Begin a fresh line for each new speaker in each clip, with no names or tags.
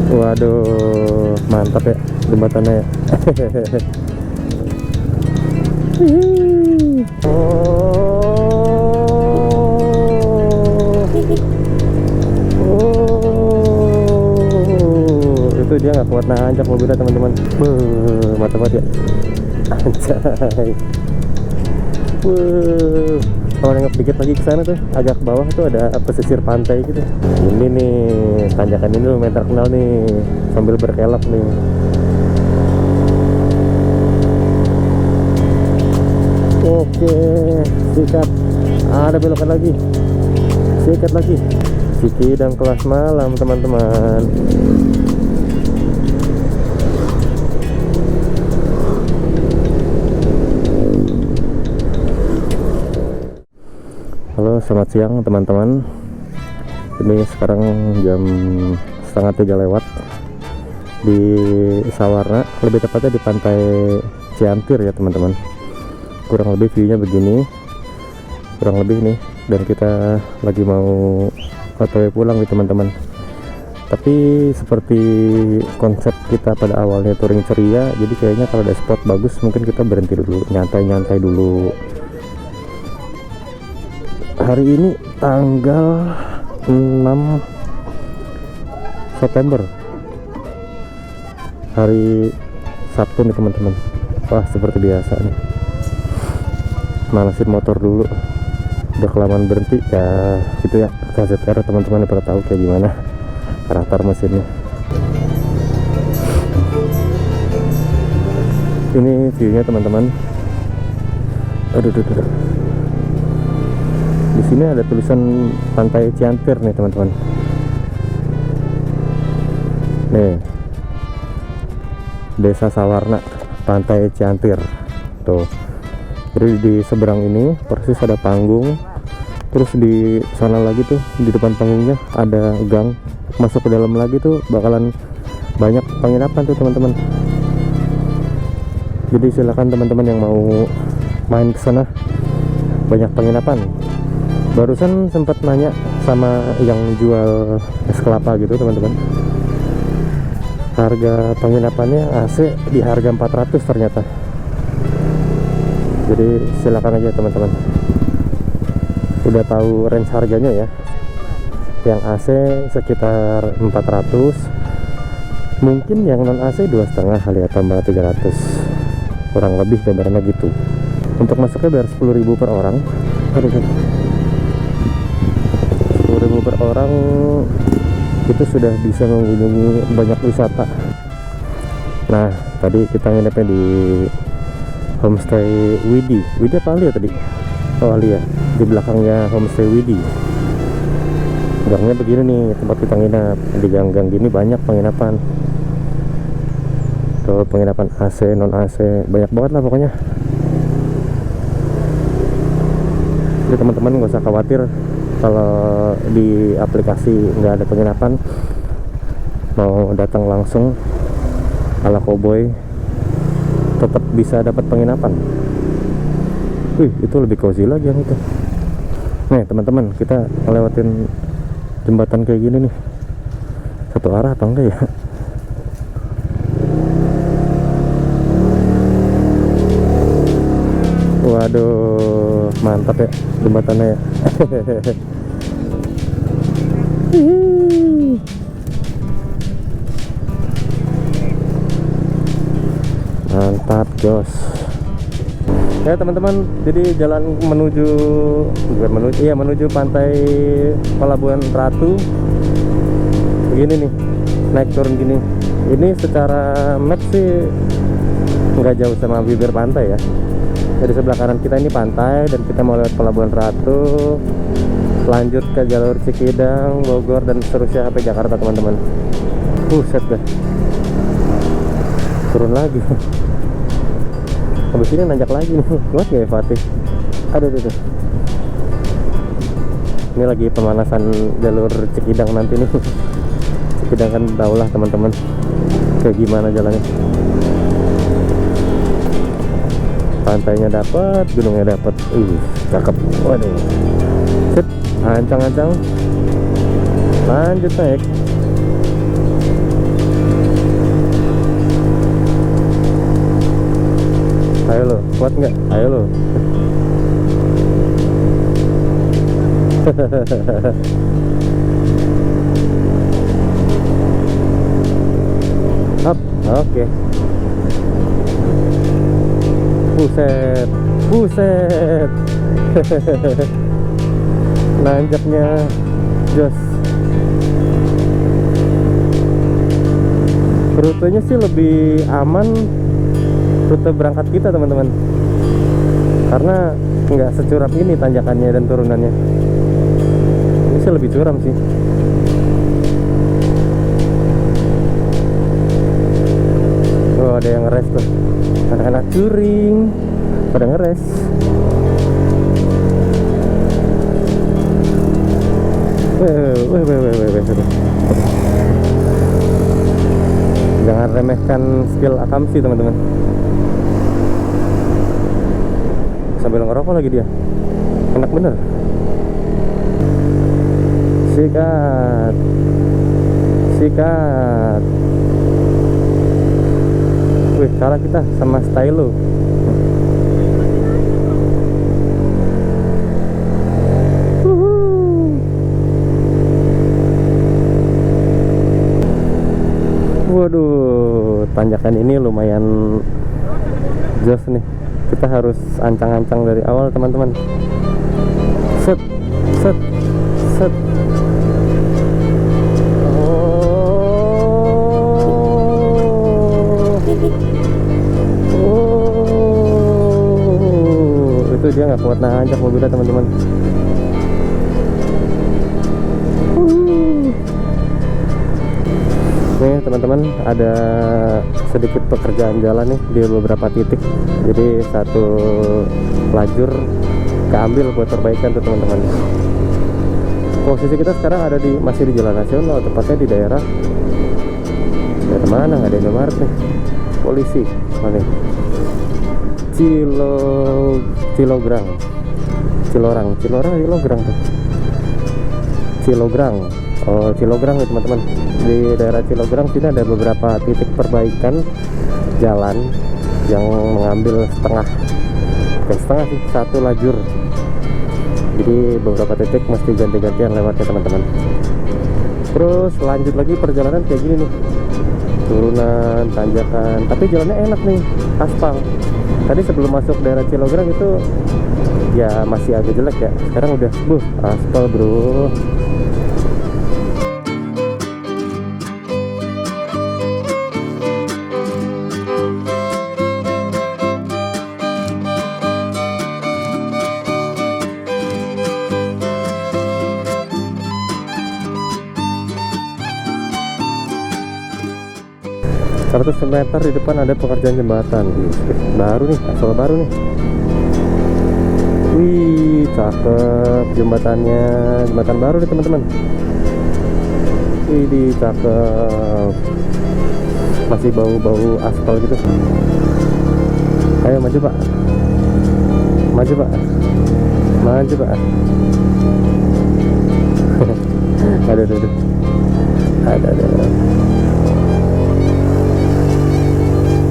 Waduh, mantap ya jembatannya ya. Itu dia nggak kuat nanjak mobilnya teman-teman. Mantap banget ya. Anjay. Kalau nengok dikit lagi ke sana tuh, agak ke bawah tuh ada pesisir pantai gitu. Ini nih, tanjakan ini lumayan terkenal nih, sambil berkelok nih. Oke, sikat. Ada belokan lagi. Sikat lagi. Cikidang kelas malam, teman-teman. Halo, selamat siang teman-teman. Ini sekarang jam 2:30 lewat di Sawarna, lebih tepatnya di pantai Ciantir ya teman-teman. Kurang lebih view-nya begini, kurang lebih nih. Dan kita lagi mau OTW pulang nih teman-teman. Tapi seperti konsep kita pada awalnya touring ceria, jadi kayaknya kalau ada spot bagus mungkin kita berhenti dulu, nyantai-nyantai dulu. Hari ini tanggal 6 September, hari Sabtu nih teman-teman. Wah, seperti biasa nih, manasin motor dulu, udah kelamaan berhenti ya gitu ya. KZR teman-teman pada tahu kayak gimana karakter mesinnya. Ini view-nya teman-teman. Aduh. Di sini ada tulisan pantai Ciantir nih teman-teman. Nih, Desa Sawarna, pantai Ciantir. Tuh. Jadi di seberang ini persis ada panggung. Terus di sana lagi tuh, di depan panggungnya ada gang. Masuk ke dalam lagi tuh bakalan banyak penginapan tuh teman-teman. Jadi silakan teman-teman yang mau main ke sana, banyak penginapan. Barusan sempat nanya sama yang jual es kelapa gitu teman-teman, harga penginapannya AC di harga 400 ternyata. Jadi silakan aja teman-teman, udah tahu range harganya ya. Yang AC sekitar 400, mungkin yang non AC 2,5 kali ya, tambah 300, kurang lebih gambarnya gitu. Untuk masuknya bayar 10.000 per orang. 10.000 per orang itu sudah bisa mengunjungi banyak wisata. Nah, tadi kita nginepnya di Homestay Widi. Widi apa Alia tadi? Oh, Alia. Di belakangnya Homestay Widi. Gangnya begini nih tempat kita nginep. Di gang-gang gini banyak penginapan. Tuh, penginapan AC, non AC, banyak banget lah pokoknya. Jadi teman-teman nggak usah khawatir kalau di aplikasi nggak ada penginapan. Mau datang langsung ala cowboy, tetap bisa dapat penginapan. Wih, itu lebih cozy lagi yang itu. Nih teman-teman, kita ngelewatin jembatan kayak gini nih, satu arah apa enggak ya? Waduh, mantap ya jembatannya ya. Mantap jos ya teman-teman. Jadi jalan menuju pantai Pelabuhan Ratu begini nih, naik turun gini. Ini secara map sih nggak jauh sama bibir pantai ya. Dari sebelah kanan kita ini pantai, dan kita mau lewat Pelabuhan Ratu, lanjut ke jalur Cikidang, Bogor, dan seterusnya sampai Jakarta teman-teman. Buset dah, turun lagi. Habis ini nanjak lagi nih. Kuat gak ya Fatih? Aduh. Ini lagi pemanasan jalur Cikidang nanti nih. Cikidang kan tau lah teman-teman kayak gimana jalannya. Pantainya dapat, gunungnya dapat. Cakep. Waduh. Sip, ancang-ancang. Lanjut naik. Ayo lo, kuat nggak? Ayo lo. Up, oke. Buset, buset. Nanjaknya jos. Rutenya sih lebih aman rute berangkat kita teman-teman, karena nggak securam ini tanjakannya dan turunannya. Ini sih lebih curam sih. Oh, ada yang ngeres tuh, anak-anak touring pada ngeres. Jangan remehkan skill akamsi teman-teman. Sambil ngerokok lagi dia, enak bener. Sikat, sikat. Wih, kalah kita sama Stylo. Waduh, tanjakan ini lumayan jos nih. Kita harus ancang-ancang dari awal teman-teman. Set, set, set. Oh, itu dia nggak kuat nanjak mobilnya teman-teman. Nih teman-teman, ada sedikit pekerjaan jalan nih di beberapa titik. Jadi satu lajur keambil buat perbaikan tuh teman-teman. Posisi kita sekarang ada masih di Jalan Nasional, tepatnya di daerah mana nggak ada Indomaret nih. Polisi mana? Cilograng tuh. Cilograng. Oh, Cilograng nih teman-teman. Di daerah Cilograng sini ada beberapa titik perbaikan jalan yang mengambil setengah sih, satu lajur. Jadi beberapa titik mesti ganti-gantian lewatnya teman-teman. Terus lanjut lagi perjalanan kayak gini nih, turunan, tanjakan, tapi jalannya enak nih, aspal. Tadi sebelum masuk daerah Cilograng itu ya masih agak jelek ya, sekarang udah aspal bro. Seratus meter di depan ada pekerjaan jembatan baru nih, asal baru nih. Wih, cakep jembatannya, jembatan baru nih teman-teman. Wih, cakep, masih bau-bau aspal gitu. Ayo maju pak, maju pak, maju pak. ada.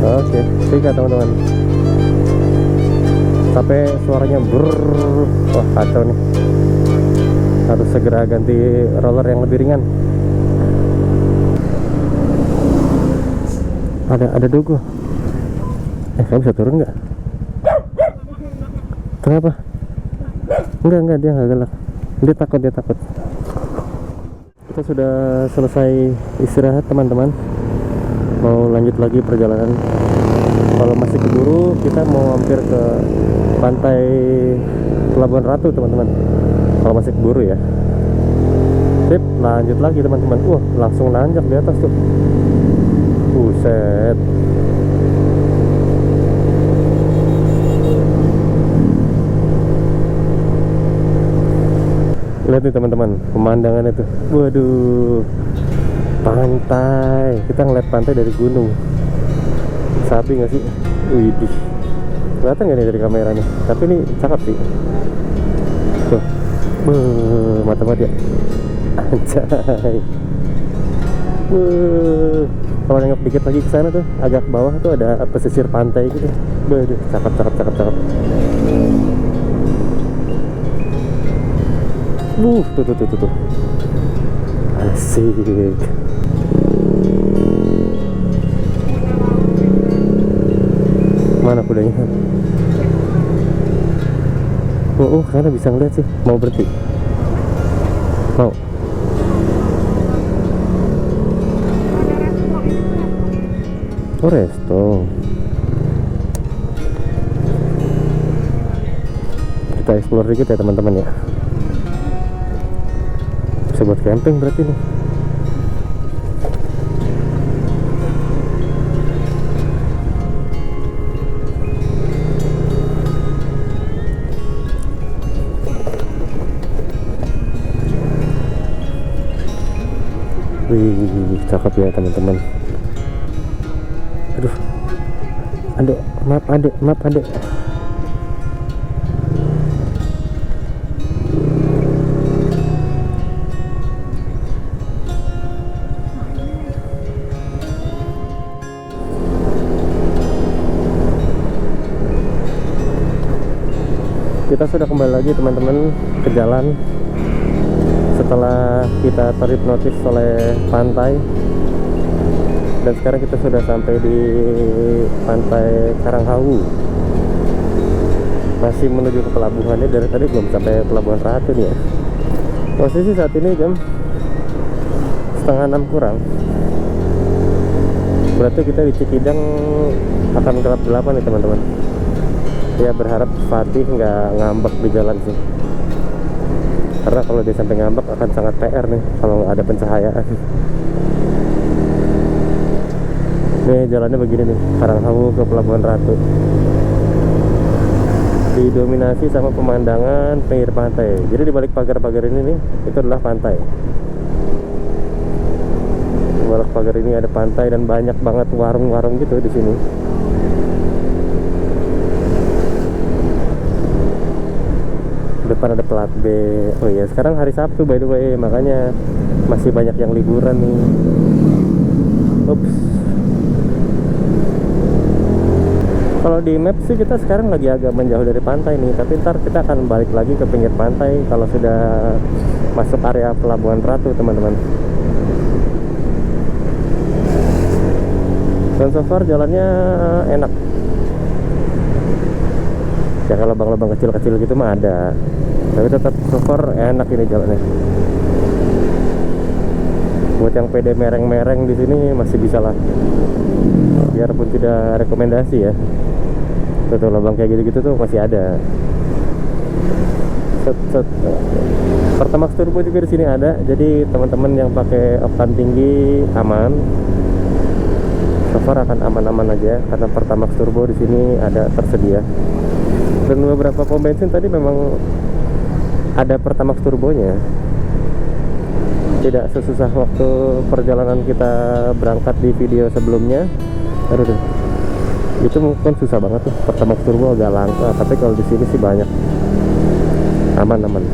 Oke, sikat teman-teman. Sampai suaranya brrrr. Wah, kacau nih. Harus segera ganti roller yang lebih ringan. Ada dogo. Kamu bisa turun nggak? Kenapa? Enggak, dia nggak galak. Dia takut. Kita sudah selesai istirahat teman-teman. Mau lanjut lagi perjalanan. Kalau masih keburu, kita mau mampir ke pantai Pelabuhan Ratu teman-teman. Kalau masih keburu ya. Sip, lanjut lagi teman-teman. Wah, langsung nanjak di atas tuh. Buset. Lihat nih teman-teman, pemandangan itu. Waduh, pantai. Kita ngeliat pantai dari gunung. Sapi nggak sih? Widih, kelihatan nggak nih dari kamera nih? Tapi ini cakep sih. Tuh, mata-mata ya. Anjay. Kalau nengok dikit lagi ke sana tuh, agak ke bawah tuh ada pesisir pantai gitu. Waduh, cakep cakep cakep cakep. Tuh. Asik. Mana kudanya? Karena bisa ngeliat sih. Mau berhenti? Mau? Oh, resto. Kita explore dikit ya teman-teman ya. Bisa buat camping berarti nih. Wih, cakep ya teman-teman. Aduh, maaf adek. Kita sudah kembali lagi teman-teman ke jalan setelah kita terhipnotis oleh pantai. Dan sekarang kita sudah sampai di pantai Karanghawu. Masih menuju ke pelabuhannya, dari tadi belum sampai Pelabuhan Ratu nih ya. Posisi saat ini jam 5:30 kurang. Berarti kita di Cikidang akan gelap 8 nih teman-teman. Ya berharap Fatih nggak ngambek di jalan sih, karena kalau dia sampai ngambek akan sangat PR nih kalau nggak ada pencahayaan. Nih jalannya begini nih, Karanghawu ke Pelabuhan Ratu. Didominasi sama pemandangan pinggir pantai. Jadi di balik pagar-pagar ini nih, itu adalah pantai. Di balik pagar ini ada pantai dan banyak banget warung-warung gitu di sini. Depan ada plat B. Oh iya, sekarang hari Sabtu by the way, makanya masih banyak yang liburan nih. Ups. Kalau di map sih kita sekarang lagi agak menjauh dari pantai nih, tapi ntar kita akan balik lagi ke pinggir pantai kalau sudah masuk area Pelabuhan Ratu teman-teman. Dan so far jalannya enak. Ya kalau lubang-lubang kecil-kecil gitu mah ada, tapi tetap so far enak ini jalannya. Buat yang pede mereng-mereng di sini masih bisa lah, biarpun tidak rekomendasi ya. Tuh lubang kayak gitu-gitu tuh masih ada. Pertamax Turbo juga di sini ada, jadi teman-teman yang pakai oktan tinggi aman. So far akan aman-aman aja karena Pertamax Turbo di sini ada tersedia. Dan beberapa pom bensin tadi memang ada Pertamax turbonya. Tidak sesusah waktu perjalanan kita berangkat di video sebelumnya. Aduh, itu mungkin susah banget tuh, Pertamax turbo agak langka. Tapi kalau di sini sih banyak, aman.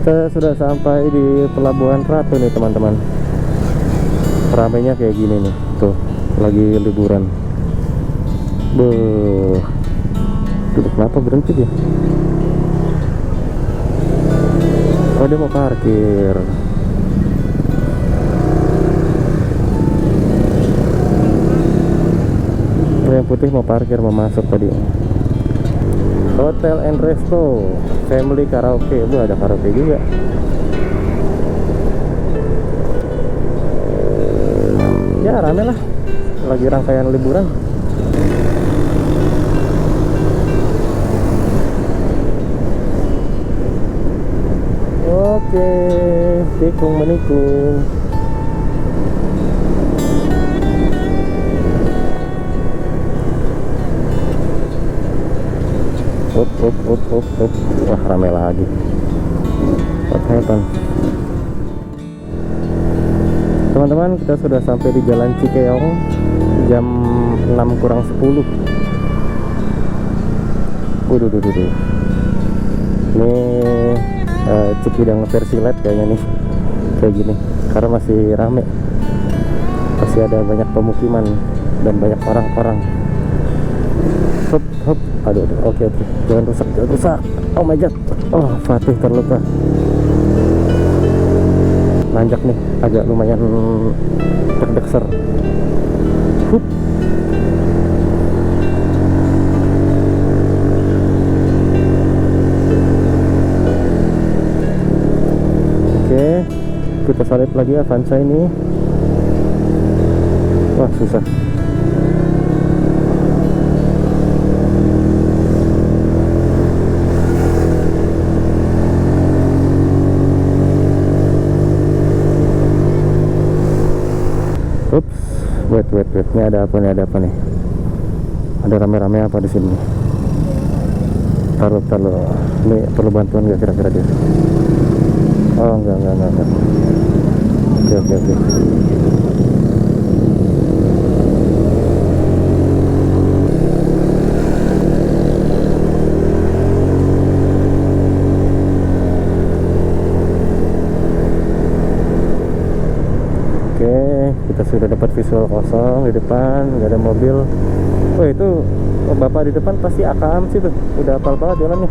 Kita sudah sampai di Pelabuhan Ratu nih teman-teman. Ramainya kayak gini nih, tuh lagi liburan. Kenapa berhenti dia? Oh, dia mau parkir. Oh, yang putih mau parkir, mau masuk tadi. Hotel and Resto Family Karaoke. Ada karaoke juga. Ya rame lah, lagi rangkaian liburan. Oke, tikung menikung. Up. Wah, rame lagi. What happened? Teman-teman, kita sudah sampai di Jalan Cikeong. Jam 6 kurang 10. Waduh, ini Cikidang versi light kayaknya nih, kayak gini, karena masih rame, masih ada banyak pemukiman dan banyak orang-orang. Hop, aduh, oke, jangan rusak, oh my god, oh Fatih terluka, nanjak nih, agak lumayan deg-degser. Oke, kita salip lagi Avanza ini. Wah, susah. Ups, wait. Ini ada apa nih? Ada rame-rame apa di sini? Taruh. Ini perlu bantuan nggak kira-kira dia? Oh, enggak. Oke. Kita sudah dapat visual kosong di depan, nggak ada mobil. Oh, itu bapak di depan pasti AKM sih tuh, udah hafal banget jalannya.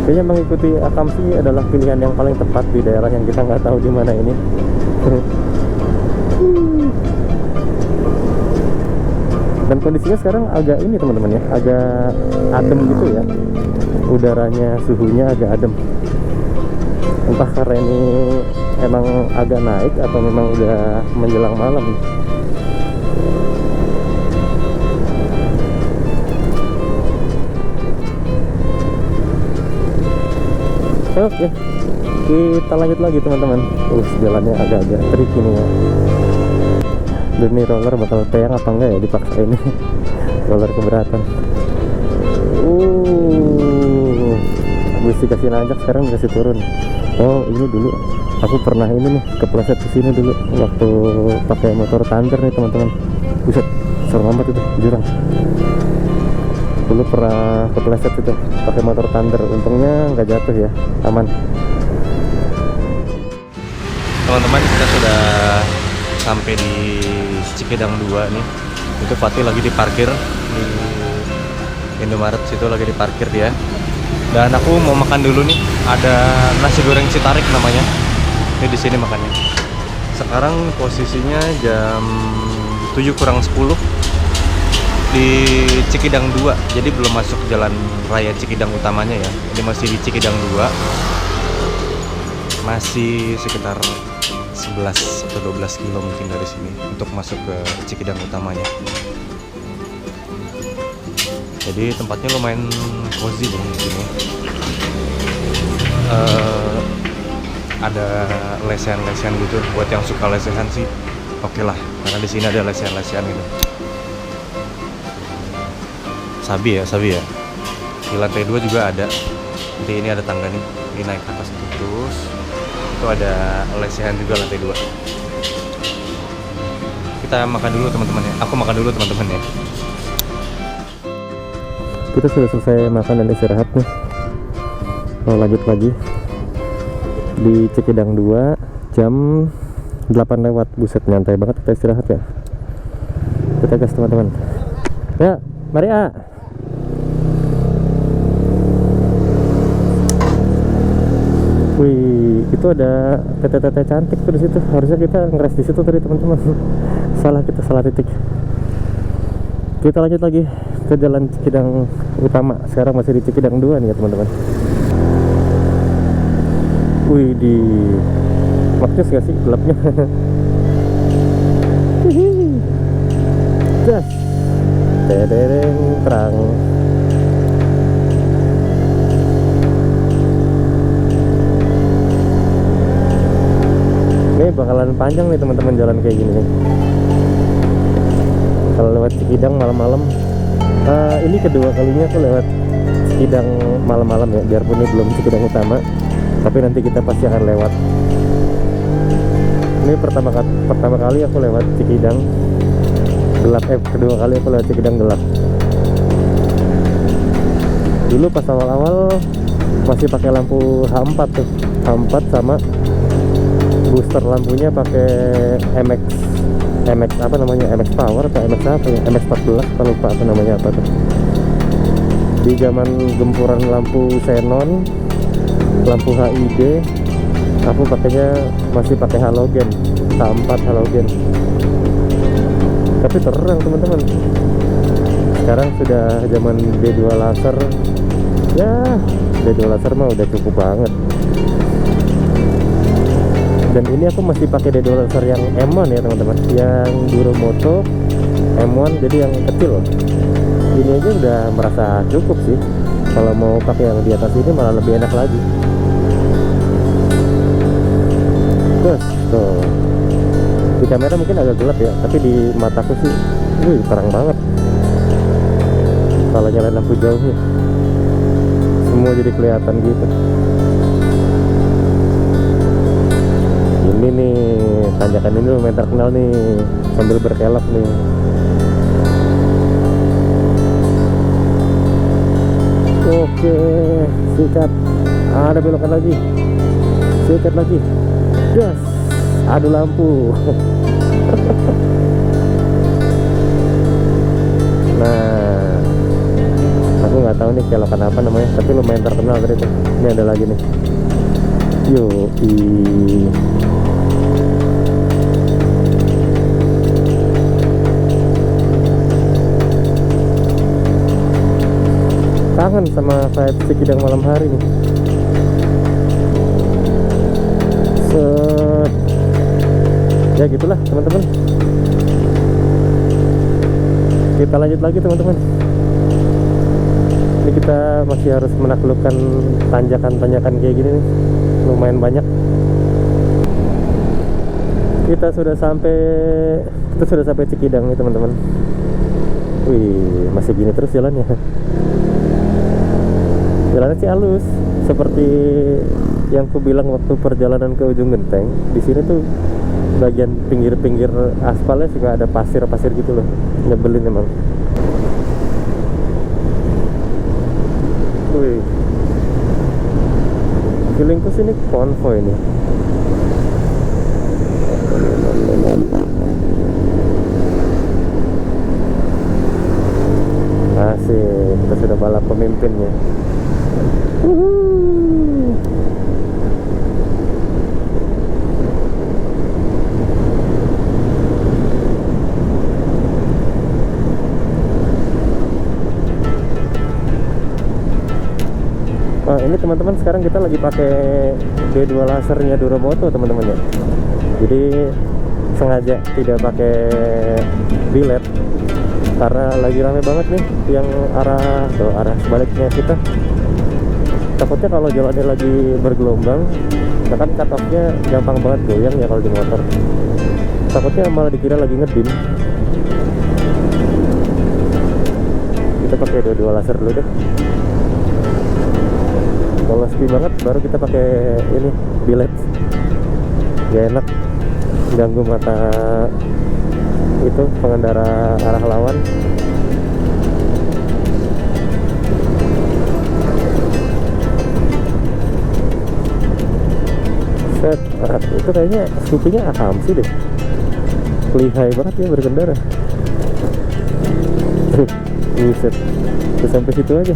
Kayaknya mengikuti akamsi adalah pilihan yang paling tepat di daerah yang kita nggak tahu di mana ini. Dan kondisinya sekarang agak ini teman-teman ya, agak adem gitu ya, udaranya, suhunya agak adem. Entah karena ini emang agak naik atau memang udah menjelang malam. Oke, kita lanjut lagi teman-teman. Jalannya agak-agak tricky nih ya. Dan ini roller bakal teyang apa enggak ya dipaksa ini. Roller keberatan. Habis dikasih nanjak, sekarang dikasih turun. Oh, ini dulu aku pernah ini nih kepleset ke sini dulu waktu pakai motor Thunder nih teman-teman. Buset, serem amat itu jurang. Dulu pernah kepleset itu pakai motor Thunder, untungnya nggak jatuh ya, aman. Teman-teman, kita sudah sampai di Cikidang 2 nih. Itu Fatih lagi diparkir di Indomaret situ, lagi diparkir dia. Dan aku mau makan dulu nih, ada nasi goreng Citarik namanya. Ini di sini makannya. Sekarang posisinya jam 7 kurang 10 di Cikidang 2. Jadi belum masuk jalan raya Cikidang utamanya ya. Ini masih di Cikidang 2. Masih sekitar 11 atau 12 kilo mungkin dari sini untuk masuk ke Cikidang utamanya. Jadi tempatnya lumayan cozy nih di sini. Ada lesehan-lesehan gitu. Buat yang suka lesehan sih, oke lah. Karena di sini ada lesehan-lesehan gitu. Sabi ya. Di lantai 2 juga ada. Nanti ini ada tangga nih. Ini naik ke atas terus. Itu ada lesehan juga lantai 2. Kita makan dulu teman-teman ya. Aku makan dulu teman-teman ya. Kita sudah selesai makan dan istirahat nih. Mau lanjut lagi di Cikidang 2 jam 8 lewat. Buset, nyantai banget kita istirahat ya. Kita gas teman-teman. Ya, mari A. Wih, itu ada tete-tete cantik tuh di situ. Harusnya kita ngeres di situ tadi teman-teman. Kita salah titik. Kita lanjut lagi ke jalan Cikidang utama. Sekarang masih di Cikidang 2 nih ya teman-teman. Wih, di maksudnya gak sih gelapnya. Das tereng terang. Ini bakalan panjang nih teman-teman jalan kayak gini nih. Kalau lewat Cikidang malam-malam, ini kedua kalinya aku lewat Cikidang malam-malam ya, biarpun ini belum Cikidang utama, tapi nanti kita pasti akan lewat. Ini Ini pertama kali aku lewat Cikidang gelap, kedua kali aku lewat Cikidang gelap. Dulu pas awal-awal masih pakai lampu H4 tuh, H4 sama booster lampunya pakai MX apa namanya, MX Power atau MX apa ya, MX 14 apa lupa apa namanya apa tuh. Di zaman gempuran lampu xenon, lampu HID, aku pakainya masih pakai halogen, H4 halogen. Tapi terang teman-teman. Sekarang sudah zaman D2 laser. Ya, D2 laser mah udah cukup banget. Dan ini aku masih pakai D2 laser yang M1 ya teman-teman, yang Duromoto M1, jadi yang kecil. Ini aja udah merasa cukup sih. Kalau mau pakai yang di atas ini malah lebih enak lagi. Terus tuh, di kamera mungkin agak gelap ya, tapi di mataku sih, terang banget. Kalau nyalain lampu jauh nih, semua jadi kelihatan gitu. Ini nih, tanjakan ini lumayan terkenal nih, sambil berkelok nih. Oke, sikat. Ada belokan lagi, sikat lagi. Das, adu lampu. Nah, aku nggak tahu nih kelokan apa namanya, tapi lumayan terkenal dari itu. Ini ada lagi nih. Yoi. Kangen sama vibe Cikidang malam hari nih. Set. Ya gitulah teman-teman. Kita lanjut lagi teman-teman. Ini kita masih harus menaklukkan tanjakan-tanjakan kayak gini nih, lumayan banyak. Kita sudah sampai Cikidang nih teman-teman. Wih, masih gini terus jalannya. Jalannya sih halus, seperti yang ku bilang waktu perjalanan ke ujung genteng. Di sini tuh bagian pinggir-pinggir aspalnya juga ada pasir-pasir gitu loh, nyebelin emang. Wih, feelingku sini konvoy nih. Asik, kita sudah balap pemimpinnya. Nah, ini teman-teman, sekarang kita lagi pakai D2 lasernya Duromoto teman-teman ya. Jadi sengaja tidak pakai bilet karena lagi rame banget nih yang arah sebaliknya kita. Takutnya kalau jalannya lagi bergelombang, kan cut off-nya gampang banget goyang ya kalau di motor. Takutnya malah dikira lagi ngedim. Kita pakai D2 laser dulu deh. Kalau sepi banget baru kita pakai ini bilet. Gak enak, ganggu mata itu pengendara arah lawan. Set, itu kayaknya Scoopy-nya Akamsi deh. Lihai banget ya berkendara. Buset, udah sampai situ aja.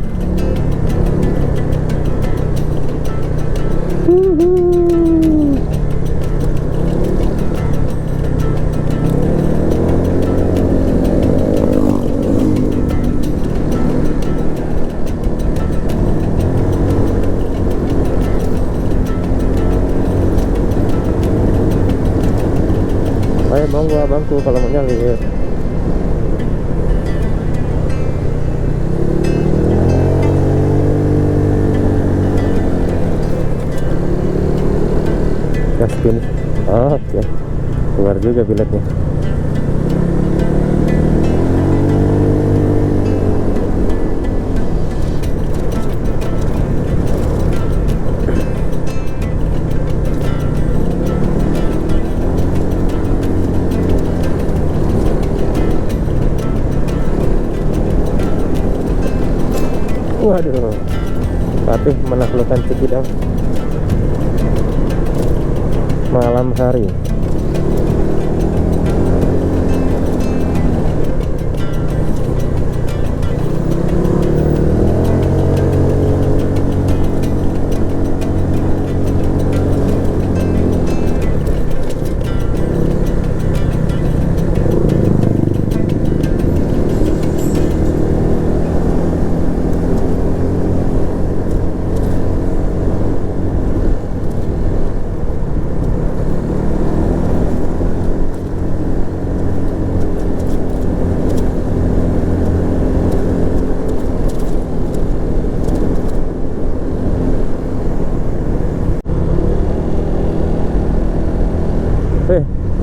Ayo monggo abangku kalau mau nyalir. Gaspin. Oke. Keluar juga biletnya. Waduh, Fatih menaklukkan Cikidang malam hari.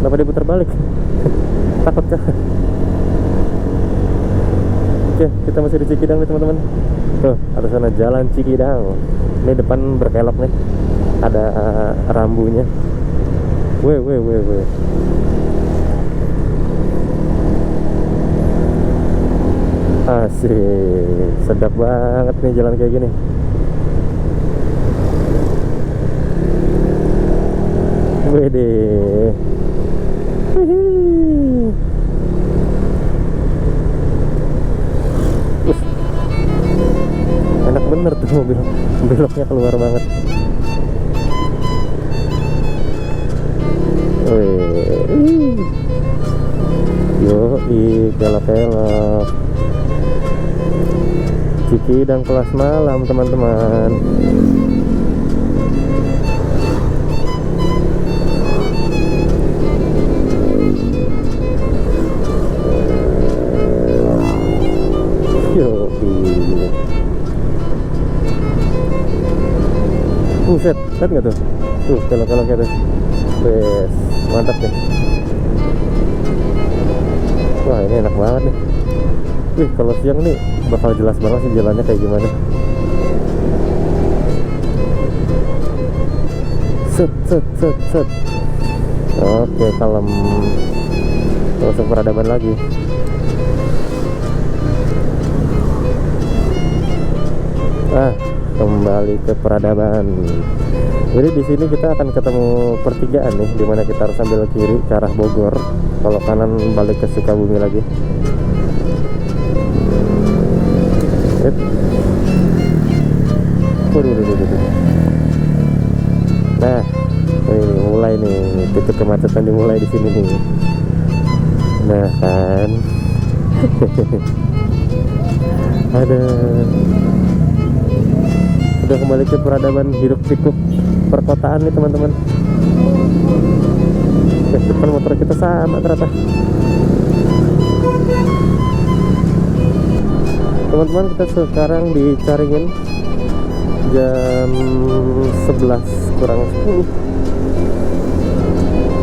Kenapa diputar balik? Takut kah? Oke, kita masih di Cikidang nih teman-teman. Tuh, ada sana jalan Cikidang. Ini depan berkelok nih. Ada rambunya. Weh. Asik, sedap banget nih jalan kayak gini. Wede. Enak bener tuh mobil, beloknya keluar banget. Yoi, kelok-kelok Cikidang kelas malam teman-teman. Buset, lihat nggak tuh? Tuh, kelok-keloknya tuh. Bes, mantap nih. Wah, ini enak banget nih. Wih, kalau siang nih bakal jelas banget sih jalannya kayak gimana. Set. Oke, kalem. Langsung peradaban lagi. Kembali ke peradaban. Jadi di sini kita akan ketemu pertigaan nih, dimana kita harus ambil kiri ke arah Bogor. Kalau kanan balik ke Sukabumi lagi. Nah, ini mulai nih, titik kemacetan dimulai di sini nih. Nah kan, ada. Udah kembali ke peradaban hidup pikuk perkotaan nih teman-teman. Depan motor kita sama ternyata. Teman-teman, kita sekarang di Caringin jam 11 kurang 10.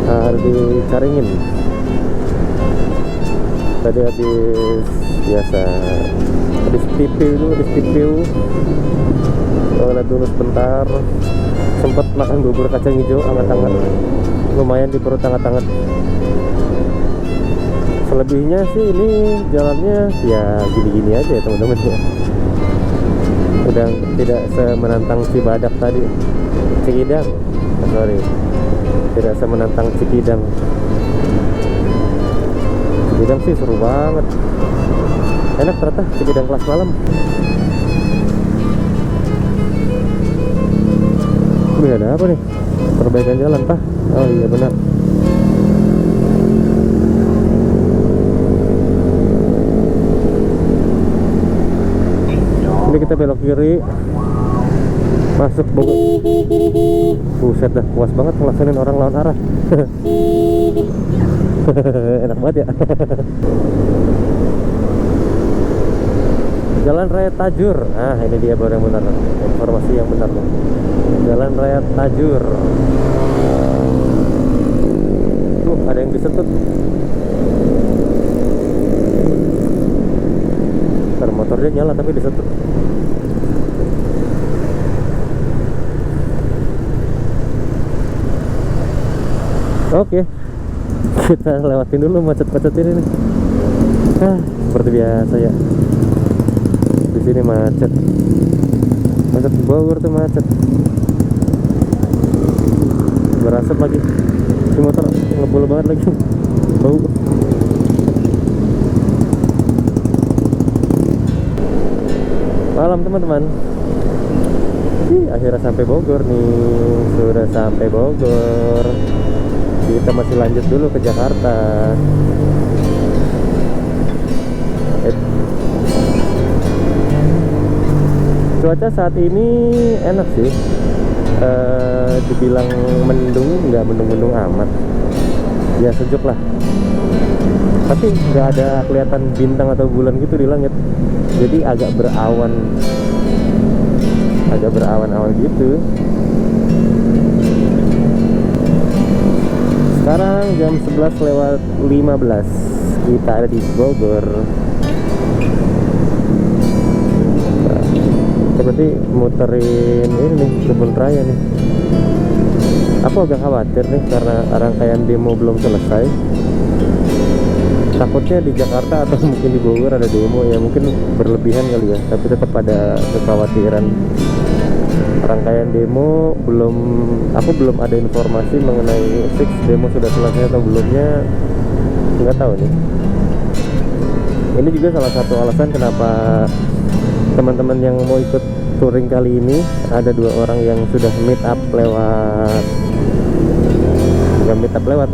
Nah, di Caringin tadi habis biasa habis pipiu oleh dulu sebentar, sempat makan bubur kacang hijau hangat-hangat, lumayan di perut hangat-hangat. Selebihnya sih ini jalannya ya gini-gini aja ya teman-teman ya. Udah tidak semenantang Cibadak tadi, Cikidang, sorry, tidak semenantang Cikidang. Cikidang sih seru banget, enak ternyata Cikidang kelas malam. Ini ada apa nih? Perbaikan jalan Pak? Oh iya benar. Ini kita belok kiri, masuk Bogor. Buset dah, puas banget ngelaksanain orang lawan arah. Enak banget ya. Jalan Raya Tajur. Nah, ini dia baru yang benar. Informasi yang benar. Jalan Raya Tajur. Tuh, ada yang disetut. Ntar motornya nyala tapi disetut. Oke, kita lewatin dulu macet-macet ini nih. Seperti biasa ya. Di sini macet. Macet Bogor tuh macet. Berasap lagi. Si motor ngebul banget lagi. Bau. Malam teman-teman. Akhirnya sampai Bogor nih. Sudah sampai Bogor. Kita masih lanjut dulu ke Jakarta. Cuaca saat ini enak sih. Dibilang mendung, nggak mendung-mendung amat. Ya sejuk lah. Tapi nggak ada kelihatan bintang atau bulan gitu di langit. Jadi agak berawan-awan gitu. Sekarang jam 11:15. Kita ada di Bogor. Berarti muterin ini nih, kebun raya nih. Aku agak khawatir nih karena rangkaian demo belum selesai. Takutnya di Jakarta atau mungkin di Bogor ada demo, ya mungkin berlebihan kali ya. Tapi tetap ada kekhawatiran. Rangkaian demo aku belum ada informasi mengenai fix demo sudah selesai atau belumnya, nggak tahu nih. Ini juga salah satu alasan kenapa teman-teman yang mau ikut touring kali ini ada 2 orang yang sudah meet up lewat,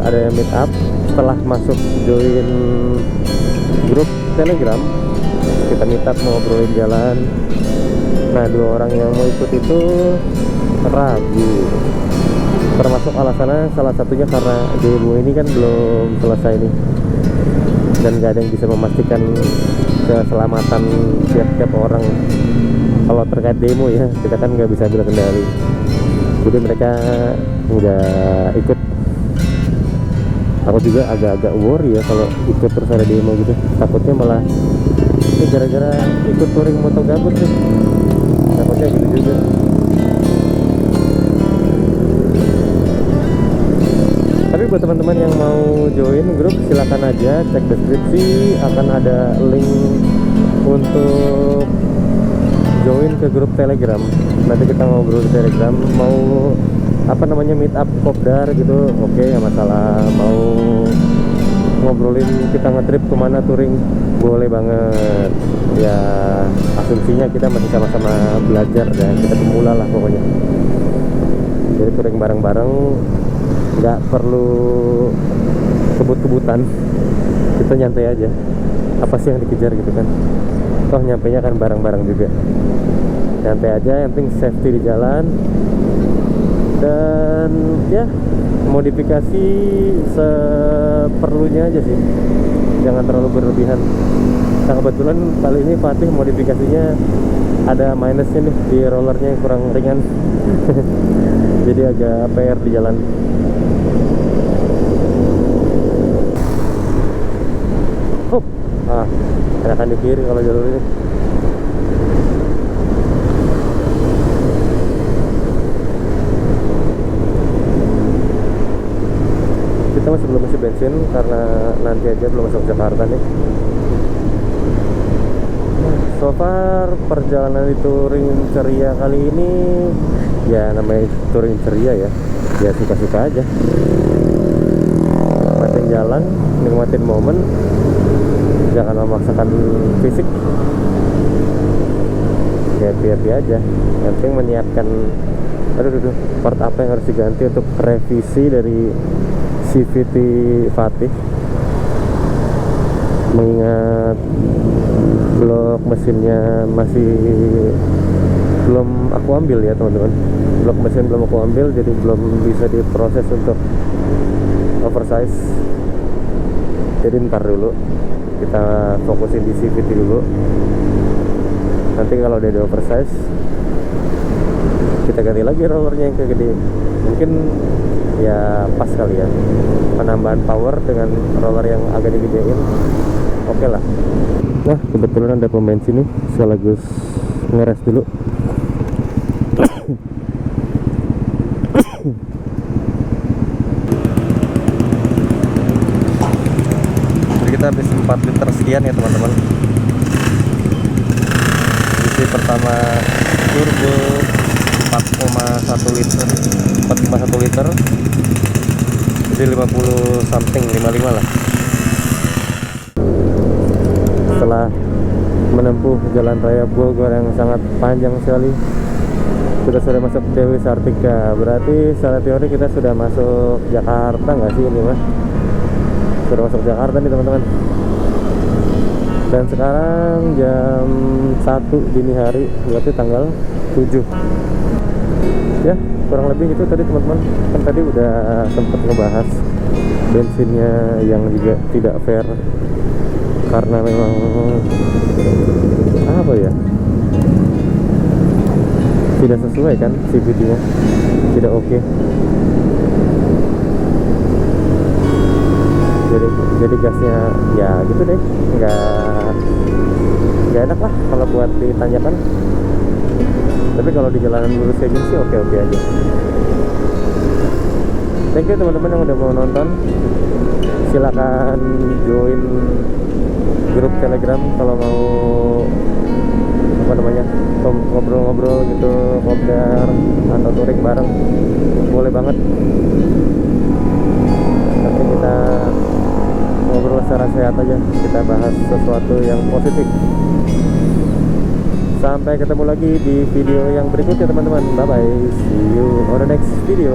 ada yang meet up setelah masuk join grup Telegram. Kita meet up ngobrolin jalan. Nah, 2 orang yang mau ikut itu ragu, termasuk alasannya salah satunya karena demo ini kan belum selesai nih, dan gak ada yang bisa memastikan keselamatan tiap-tiap orang. Kalau terkait demo ya, kita kan nggak bisa ambil kendali. Jadi mereka nggak ikut. Aku juga agak-agak worry ya kalau ikut terus ada demo gitu. Takutnya malah ini gara-gara ikut touring moto gabut sih. Takutnya gitu juga. Tapi buat teman-teman yang mau join grup, silakan aja cek deskripsi, akan ada link untuk join ke grup Telegram. Nanti kita ngobrol di Telegram. Mau meet up kopdar gitu, oke, ya masalah. Mau ngobrolin kita ngetrip kemana touring, boleh banget. Ya asumsinya kita masih sama-sama belajar dan kita pemula lah pokoknya. Jadi touring bareng-bareng, nggak perlu kebut-kebutan, kita nyantai aja. Apa sih yang dikejar gitu kan, toh nyampainya kan bareng-bareng juga. Nyantai aja, yang penting safety di jalan. Dan ya modifikasi seperlunya aja sih, jangan terlalu berlebihan. Nah kebetulan kali ini Fatih modifikasinya ada minusnya nih, di rollernya yang kurang ringan. Jadi agak PR di jalan. Enakan di kiri kalau jalur ini. Kita masih belum isi bensin karena nanti aja, belum masuk Jakarta nih. So far perjalanan di touring ceria kali ini, ya namanya touring ceria ya suka-suka aja. Nikmatin jalan, nikmatin momen, jangan memaksakan fisik. Ya happy aja. Yang penting menyiapkan part apa yang harus diganti untuk revisi dari CVT Fatih. Mengingat blok mesinnya masih belum aku ambil ya teman-teman. Blok mesin belum aku ambil, jadi belum bisa diproses untuk oversize. Jadi ntar dulu kita fokusin di CVT dulu. Nanti kalau udah di oversize, kita ganti lagi rollernya yang gede. Mungkin ya pas kali ya, penambahan power dengan roller yang agak digedein, oke lah. Nah kebetulan ada pom bensin nih, sekaligus ngeres dulu. Jadi kita habis 4 liter sekian ya teman-teman. Isi pertama sama turbo 4,1 liter 4,1 liter, jadi 50 something, 55 lah. Setelah menempuh jalan raya Bogor yang sangat panjang sekali, kita sudah masuk Dewi Sartika. Berarti secara teori kita sudah masuk Jakarta nggak sih ini mah? Sudah masuk Jakarta nih teman-teman. Dan sekarang jam 1 dini hari, berarti tanggal 7. Ya, kurang lebih itu tadi teman-teman. Kan tadi udah sempat ngebahas bensinnya yang juga tidak fair, karena memang apa ya, tidak sesuai kan CVT-nya, tidak oke. Jadi gasnya ya gitu deh, nggak enak lah kalau buat ditanyakan. Tapi kalau di jalanan lurus kayak gini sih oke-oke aja. Thank you teman-teman yang udah mau nonton. Silakan join grup Telegram kalau mau apa namanya, ngobrol-ngobrol gitu, kopdar atau touring bareng, boleh banget. Nanti kita ngobrol secara sehat aja, kita bahas sesuatu yang positif. Sampai ketemu lagi di video yang berikutnya teman-teman. Bye bye, see you on the next video.